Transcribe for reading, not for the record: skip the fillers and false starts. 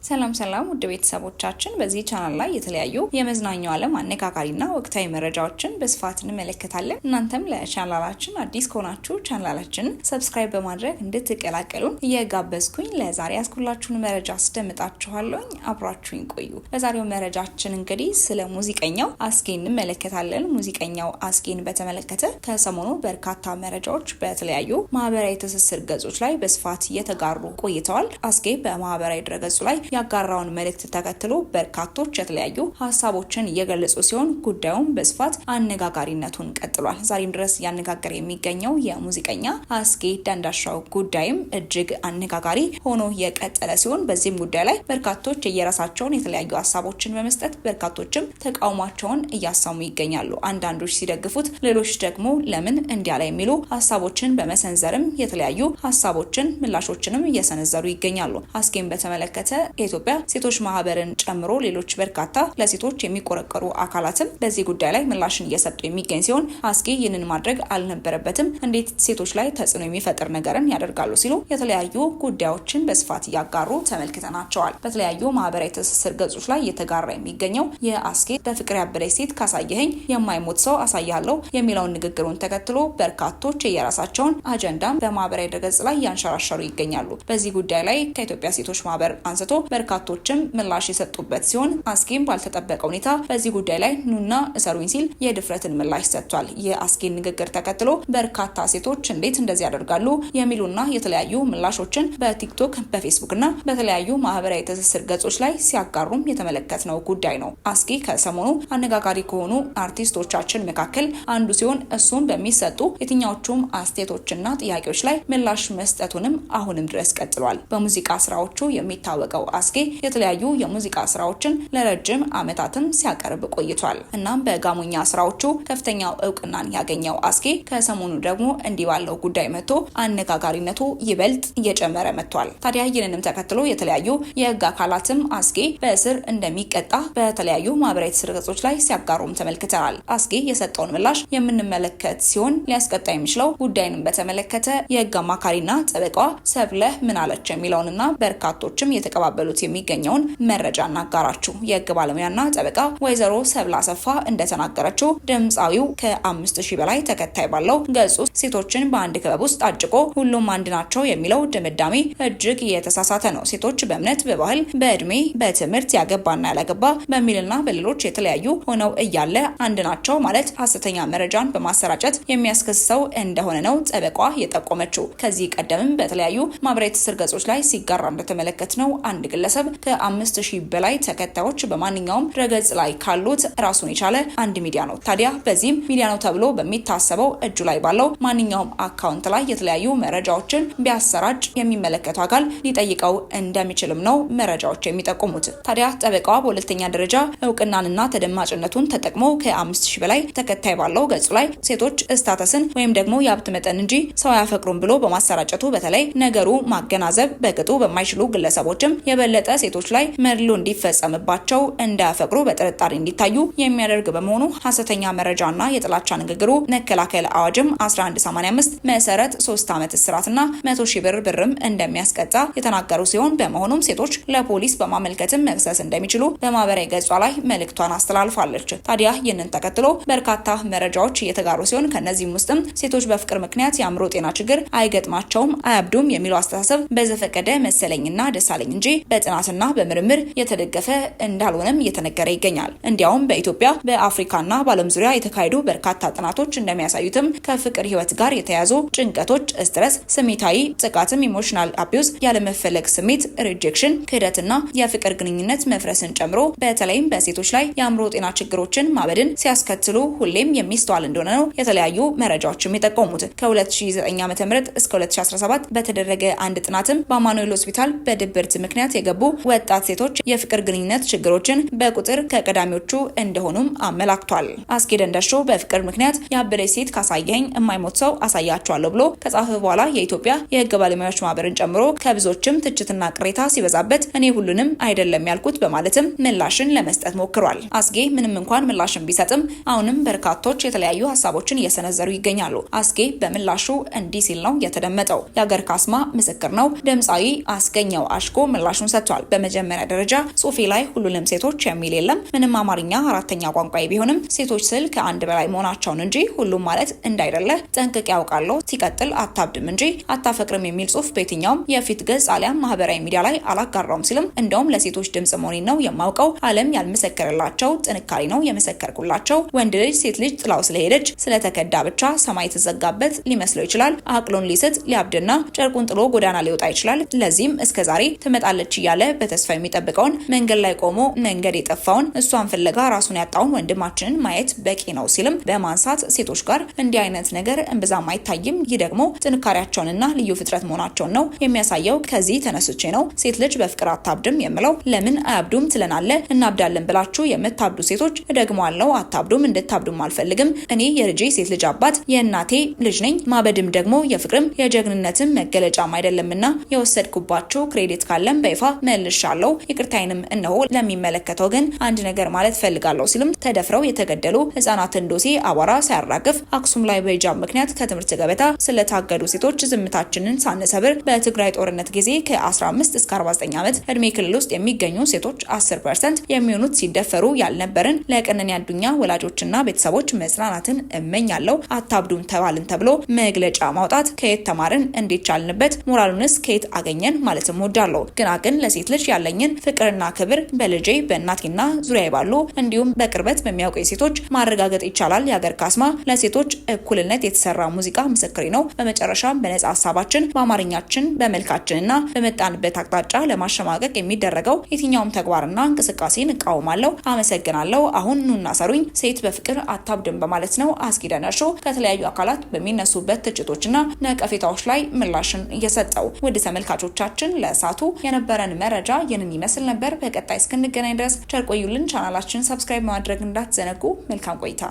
ሰላም ውድ ቤተሰቦቻችን በዚህ ቻናል ላይ የተለያዩ የመዝናኛው ዓለም አነጋጋሪና ወቅታዊ መረጃዎችን በስፋት እንመለከታለን። እናንተም ለቻናላችን አዲስ ከሆናችሁ ቻናላችንን ሰብስክራይብ በማድረግ እንድትቀላቀሉን እየጋበዝኩኝ ለዛሬ ያስኩላችሁን መረጃ አስደምጣችኋለሁ። አብራችሁኝ ቆዩ። በዛሬው መረጃችን እንግዲህ ስለ ሙዚቀኛው አስጌ እንመለከታለን። ሙዚቀኛው አስጌን በተመለከተ ከሰሞኑ በርካታ መረጃዎች በተለያዩ ማህበራዊ ትስስር ገጾች ላይ በስፋት እየተጋሩ ቆይተዋል። አስጌ በማህበራዊ ድረገጹ ላይ ያጋራውን መልእክት ተከትሎ በርካቶች የተለያዩ ሀሳቦችን እየገለጹ ሲሆን ጉዳዩም በስፋት አነጋጋሪነቱን ቀጥሏል። ዛሬም ድረስ ያነጋገረ የሚገኘው የሙዚቀኛ አስጌ ዳንዳሻው ጉዳይም እጅግ አነጋጋሪ ሆኖ የቀጠለ ሲሆን በዚህም ጉዳይ ላይ በርካቶች የየራሳቸውን የተለያዩ ሀሳቦችን በመስጠት በርካቶችም ተቃውሟቸውን እያሰሙ ይገኛሉ። አንዳንዶች ሲደግፉት፣ ሌሎች ደግሞ ለምን እንዲያለ የሚሉ ሀሳቦችን በመሰንዘርም የተለያዩ ሀሳቦችን ምላሾችንም እየሰነዘሩ ይገኛሉ። አስጌን በተመለከተ የኢትዮጵያ ሴቶች ማህበርን ጨምሮ ሌሎች በርካታ ለሴቶች የሚቆረቆሩ አካላትም በዚህ ጉዳይ ላይ ምላሽን እየሰጡ የሚገኝ ሲሆን አስጌ ይህንን ማድረግ አልነበረበትም፣ እንዴት ሴቶች ላይ ተጽዕኖ የሚፈጥር ነገርን ያደርጋሉ ሲሉ የተለያዩ ጉዳዮችን በስፋት እያጋሩ ተመልክተናቸዋል። በተለያዩ ማህበራዊ ትስስር ገጾች ላይ እየተጋራ የሚገኘው የአስጌ በፍቅር ያበደች ሴት ካሳየኸኝ የማይሞት ሰው አሳያለሁ የሚለውን ንግግሩን ተከትሎ በርካቶች የራሳቸውን አጀንዳም በማህበራዊ ድረገጽ ላይ ያንሸራሸሩ ይገኛሉ። በዚህ ጉዳይ ላይ ከኢትዮጵያ ሴቶች ማህበር አንስቶ በርካቶችም ምላሽ የሰጡበት ሲሆን አስጌም ባልተጠበቀ ሁኔታ በዚህ ጉዳይ ላይ ኑና እሰሩኝ ሲል የድፍረትን ምላሽ ሰጥቷል። የአስጌን ንግግር ተከትሎ በርካታ ሴቶች እንዴት እንደዚህ ያደርጋሉ የሚሉና የተለያዩ ምላሾችን በቲክቶክ በፌስቡክና በተለያዩ ማህበራዊ ትስስር ገጾች ላይ ሲያጋሩም የተመለከትነው ጉዳይ ነው። አስጌ ከሰሞኑ አነጋጋሪ ከሆኑ አርቲስቶቻችን መካከል አንዱ ሲሆን እሱም በሚሰጡ የትኛዎቹም አስተያየቶችና ጥያቄዎች ላይ ምላሽ መስጠቱንም አሁንም ድረስ ቀጥሏል። በሙዚቃ ስራዎቹ የሚታወቀው አስጌ የተለያዩ የሙዚቃ ስራዎችን ለረጅም ዓመታትም ሲያቀርብ ቆይቷል። እናም በጋሞኛ ስራዎቹ ከፍተኛው እውቅናን ያገኘው አስጌ ከሰሞኑ ደግሞ እንዲህ ባለው ጉዳይ መጥቶ አነጋጋሪነቱ ይበልጥ እየጨመረ መጥቷል። ታዲያ ይህንንም ተከትሎ የተለያዩ የህግ አካላትም አስጌ በእስር እንደሚቀጣ በተለያዩ ማህበራዊ ትስስር ገጾች ላይ ሲያጋሩም ተመልክተናል። አስጌ የሰጠውን ምላሽ የምንመለከት ሲሆን ሊያስቀጣ የሚችለው ጉዳይንም በተመለከተ የህግ አማካሪና ጠበቃዋ ሰብለህ ምን አለች የሚለውንና በርካቶችም የተቀባበሉት የሚገኘውን መረጃ እናጋራችሁ። የህግ ባለሙያና ጠበቃ ወይዘሮ ሰብለ አሰፋ እንደተናገረችው ድምፃዊው ከ5000 በላይ ተከታይ ባለው ገጹ ሴቶችን በአንድ ክበብ ውስጥ አጭቆ ሁሉም አንድ ናቸው የሚለው ድምዳሜ እጅግ የተሳሳተ ነው። ሴቶች በእምነት፣ በባህል፣ በእድሜ፣ በትምህርት ያገባና ያላገባ በሚልና በሌሎች የተለያዩ ሆነው እያለ አንድ ናቸው ማለት ሐሰተኛ መረጃን በማሰራጨት የሚያስከስሰው እንደሆነ ነው ጠበቃ የጠቆመችው። ከዚህ ቀደምም በተለያዩ ማህበራዊ ትስስር ገጾች ላይ ሲጋራ እንደተመለከትነው አንድ ግለሰብ ከ5000 በላይ ተከታዮች በማንኛውም ድረገጽ ላይ ካሉት ራሱን የቻለ አንድ ሚዲያ ነው። ታዲያ በዚህም ሚዲያ ነው ተብሎ በሚታሰበው እጁ ላይ ባለው ማንኛውም አካውንት ላይ የተለያዩ መረጃዎችን ቢያሰራጭ የሚመለከተው አካል ሊጠይቀው እንደሚችልም ነው መረጃዎች የሚጠቁሙት። ታዲያ ጠበቃዋ በሁለተኛ ደረጃ እውቅናንና ተደማጭነቱን ተጠቅሞ ከ5000 በላይ ተከታይ ባለው ገጹ ላይ ሴቶች ስታተስን ወይም ደግሞ የሀብት መጠን እንጂ ሰው አያፈቅሩም ብሎ በማሰራጨቱ በተለይ ነገሩ ማገናዘብ በቅጡ በማይችሉ ግለሰቦችም የበለጠ ሴቶች ላይ መድሎ እንዲፈጸምባቸው እንዳያፈቅሩ በጥርጣሬ እንዲታዩ የሚያደርግ በመሆኑ ሐሰተኛ መረጃና የጥላቻ ንግግሩ መከላከል አዋጅም 1185 መሰረት 3 ዓመት እስራትና 100,000 ብርም እንደሚያስቀጣ የተናገሩ ሲሆን በመሆኑም ሴቶች ለፖሊስ በማመልከትም መክሰስ እንደሚችሉ በማህበራዊ ገጿ ላይ መልእክቷን አስተላልፋለች። ታዲያ ይህንን ተከትሎ በርካታ መረጃዎች እየተጋሩ ሲሆን ከነዚህም ውስጥም ሴቶች በፍቅር ምክንያት የአእምሮ ጤና ችግር አይገጥማቸውም፣ አያብዱም የሚለው አስተሳሰብ በዘፈቀደ መሰለኝና ደሳለኝ እንጂ በጥናትና በምርምር የተደገፈ እንዳልሆነም እየተነገረ ይገኛል። እንዲያውም በኢትዮጵያ በአፍሪካና በዓለም ዙሪያ የተካሄዱ በርካታ ጥናቶች እንደሚያሳዩትም ከፍቅር ህይወት ጋር የተያያዙ ጭንቀቶች፣ ስትረስ፣ ስሜታዊ ጥቃትም፣ ኢሞሽናል አቢዩዝ፣ ያለመፈለግ ስሜት፣ ሪጀክሽን፣ ክህደትና የፍቅር ግንኙነት መፍረስን ጨምሮ በተለይም በሴቶች ላይ የአእምሮ ጤና ችግሮችን ማበድን ሲያስከትሉ ሁሌም የሚስተዋል እንደሆነ ነው የተለያዩ መረጃዎችም የጠቆሙት። ከ2009 ዓ.ም እስከ 2017 በተደረገ አንድ ጥናትም በአማኑኤል ሆስፒታል በድብርት ምክንያት የገቡ ወጣት ሴቶች የፍቅር ግንኙነት ችግሮችን በቁጥር ከቀዳሚዎቹ እንደሆኑም አመላክቷል። አስጌ ዳንዳሾ በፍቅር ምክንያት ያበደች ሴት ካሳየኸኝ የማይሞት ሰው አሳያቸዋለሁ ብሎ ከጻፈ በኋላ የኢትዮጵያ የህግ ባለሙያዎች ማህበርን ጨምሮ ከብዙዎችም ትችትና ቅሬታ ሲበዛበት እኔ ሁሉንም አይደለም ያልኩት በማለትም ምላሽን ለመስጠት ሞክሯል። አስጌ ምንም እንኳን ምላሽን ቢሰጥም አሁንም በርካቶች የተለያዩ ሀሳቦችን እየሰነዘሩ ይገኛሉ። አስጌ በምላሹ እንዲህ ሲል ነው የተደመጠው። የሀገር ካስማ ምስክር ነው። ድምፃዊ አስገኘው አሽኮ ምላሹን ምላሹን ሰጥቷል። በመጀመሪያ ደረጃ ጽሁፌ ላይ ሁሉንም ሴቶች የሚል የለም። ምንም አማርኛ አራተኛ ቋንቋዬ ቢሆንም ሴቶች ስል ከአንድ በላይ መሆናቸውን እንጂ ሁሉም ማለት እንዳይደለ ጠንቅቄ ያውቃለሁ። ሲቀጥል አታብድም እንጂ አታፈቅርም የሚል ጽሁፍ በየትኛውም የፊት ገጽ አሊያም ማህበራዊ ሚዲያ ላይ አላጋራውም ሲልም እንደውም ለሴቶች ድምጽ መሆኔን ነው የማውቀው። ዓለም ያልመሰከረላቸው ጥንካሬ ነው የመሰከርኩላቸው። ወንድ ልጅ ሴት ልጅ ጥላው ስለሄደች ስለተከዳ ብቻ ሰማይ የተዘጋበት ሊመስለው ይችላል። አቅሎን ሊስት ሊያብድና ጨርቁን ጥሎ ጎዳና ሊወጣ ይችላል። ለዚህም እስከዛሬ ትመጣለች እያለ በተስፋ የሚጠብቀውን መንገድ ላይ ቆሞ መንገድ የጠፋውን እሷን ፍለጋ ራሱን ያጣውን ወንድማችንን ማየት በቂ ነው ሲልም በማንሳት ሴቶች ጋር እንዲህ አይነት ነገር እምብዛም አይታይም። ይህ ደግሞ ጥንካሬያቸውንና ልዩ ፍጥረት መሆናቸውን ነው የሚያሳየው። ከዚህ ተነስቼ ነው ሴት ልጅ በፍቅር አታብድም የምለው። ለምን አያብዱም ትለናለ? እናብዳለን ብላችሁ የምታብዱ ሴቶች ደግሞ አለው አታብዱም፣ እንድታብዱም አልፈልግም። እኔ የልጄ ሴት ልጅ አባት የእናቴ ልጅ ነኝ። ማበድም ደግሞ የፍቅርም የጀግንነትም መገለጫም አይደለምና የወሰድኩባችሁ ክሬዲት ካለም በይፋ መልሻለሁ። ይቅርታዬንም እነሆ። ለሚመለከተው ግን አንድ ነገር ማለት ፈልጋለሁ ሲልም ተደፍረው የተገደሉ ህጻናትን ዶሴ አቧራ ሳያራግፍ አክሱም ላይ በሂጃብ ምክንያት ከትምህርት ገበታ ስለታገዱ ሴቶች ዝምታችንን ሳንሰብር በትግራይ ጦርነት ጊዜ ከ15 እስከ 49 ዓመት እድሜ ክልል ውስጥ የሚገኙ ሴቶች 10% የሚሆኑት ሲደፈሩ ያልነበርን ለቀነኒ አዱኛ ወላጆችና ቤተሰቦች መጽናናትን እመኛለሁ። አታብዱም ተባልን ተብሎ መግለጫ ማውጣት ከየት ተማርን? እንዴት ቻልንበት? ሞራሉንስ ከየት አገኘን? ማለትም ወዳለሁ። ግን ለሴት ልጅ ያለኝን ፍቅርና ክብር በልጄ በእናቴና ዙሪያ ባሉ እንዲሁም በቅርበት በሚያውቁ ሴቶች ማረጋገጥ ይቻላል። የሀገር ካስማ ለሴቶች እኩልነት የተሰራ ሙዚቃ ምስክሬ ነው። በመጨረሻም በነጻ ሀሳባችን በአማርኛችን በመልካችንና በመጣንበት አቅጣጫ ለማሸማቀቅ የሚደረገው የትኛውም ተግባርና እንቅስቃሴን እቃወማለሁ። አመሰግናለሁ። አሁን ኑና ሰሩኝ። ሴት በፍቅር አታብድም በማለት ነው አስጊ ደነሾ ከተለያዩ አካላት በሚነሱበት ትችቶችና ነቀፌታዎች ላይ ምላሽን እየሰጠው። ውድ ተመልካቾቻችን ለእሳቱ የነበረን መረጃ ይህንን ይመስል ነበር። በቀጣይ እስክንገናኝ ድረስ ቸር ቆዩልን። ቻናላችን ሰብስክራይብ ማድረግ እንዳትዘነጉ። መልካም ቆይታ